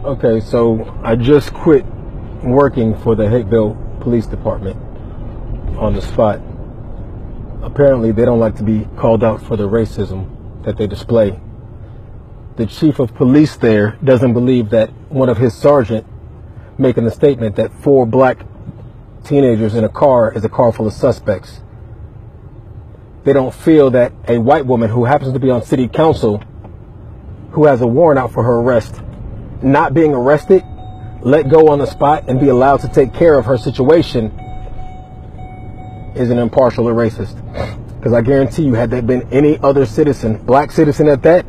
Okay, so I just quit working for the Hateville Police Department on the spot. Apparently, they don't like to be called out for the racism that they display. The chief of police there doesn't believe that one of his sergeant making the statement that 4 black teenagers in a car is a car full of suspects. They don't feel that a white woman who happens to be on city council, who has a warrant out for her arrest, not being arrested, let go on the spot and be allowed to take care of her situation is an impartial or racist. Because I guarantee you, had there been any other citizen, black citizen at that,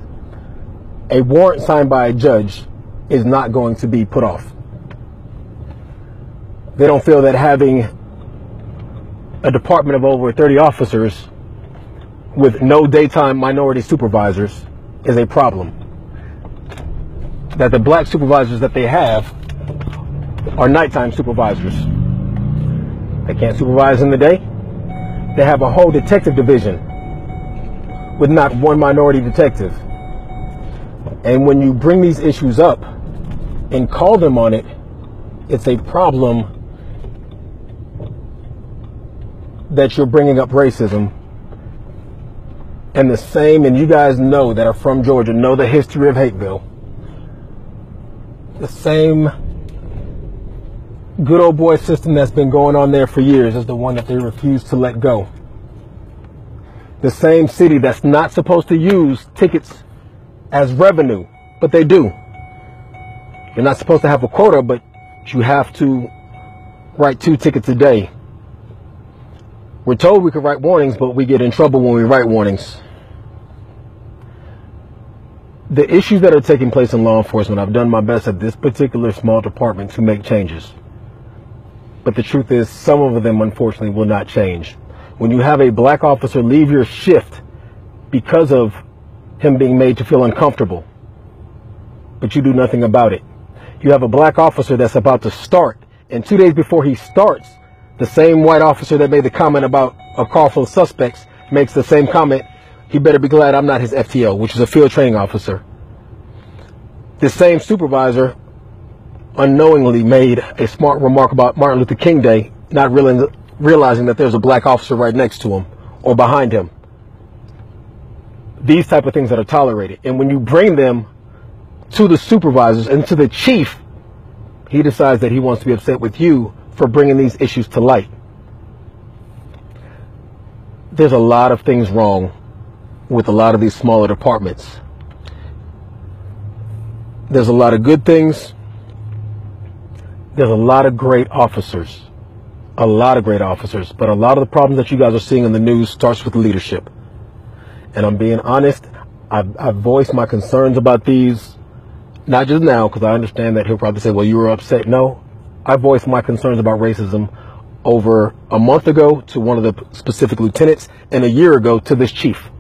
a warrant signed by a judge is not going to be put off. They don't feel that having a department of over 30 officers with no daytime minority supervisors is a problem. That the black supervisors that they have are nighttime supervisors. They can't supervise in the day. They have a whole detective division with not one minority detective. And when you bring these issues up and call them on it, it's a problem that you're bringing up racism. And the same, and you guys know that are from Georgia, know the history of Hateville. The same good old boy system that's been going on there for years is the one that they refuse to let go. The same city that's not supposed to use tickets as revenue, but they do. You're not supposed to have a quota, but you have to write 2 tickets a day. We're told we can write warnings, but we get in trouble when we write warnings. The issues that are taking place in law enforcement, I've done my best at this particular small department to make changes. But the truth is, some of them, unfortunately, will not change. When you have a black officer leave your shift because of him being made to feel uncomfortable, but you do nothing about it. You have a black officer that's about to start, and 2 days before he starts, the same white officer that made the comment about a car full of suspects makes the same comment, he better be glad I'm not his FTO, which is a field training officer. The same supervisor unknowingly made a smart remark about Martin Luther King Day, not realizing that there's a black officer right next to him or behind him. These type of things that are tolerated. And when you bring them to the supervisors and to the chief, he decides that he wants to be upset with you for bringing these issues to light. There's a lot of things wrong with a lot of these smaller departments. There's a lot of good things. There's a lot of great officers. A lot of great officers. But a lot of the problems that you guys are seeing in the news starts with leadership. And I'm being honest, I've voiced my concerns about these, not just now, because I understand that he'll probably say, well, you were upset. No, I voiced my concerns about racism over a month ago to one of the specific lieutenants and a year ago to this chief.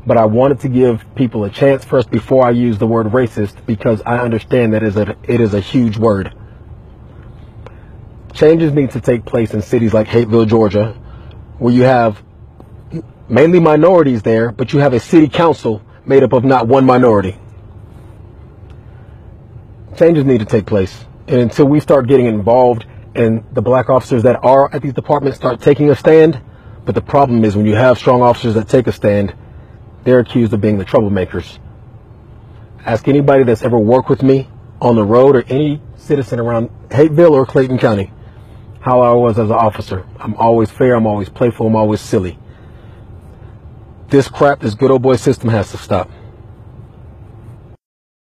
But I wanted to give people a chance first before I use the word racist, because I understand that it is a huge word. Changes need to take place in cities like Hateville, Georgia, where you have mainly minorities there, but you have a city council made up of not one minority. Changes need to take place. And until we start getting involved and the black officers that are at these departments start taking a stand, but the problem is when you have strong officers that take a stand, they're accused of being the troublemakers. Ask anybody that's ever worked with me on the road or any citizen around Hateville or Clayton County how I was as an officer. I'm always fair, I'm always playful, I'm always silly. This crap, this good old boy system has to stop.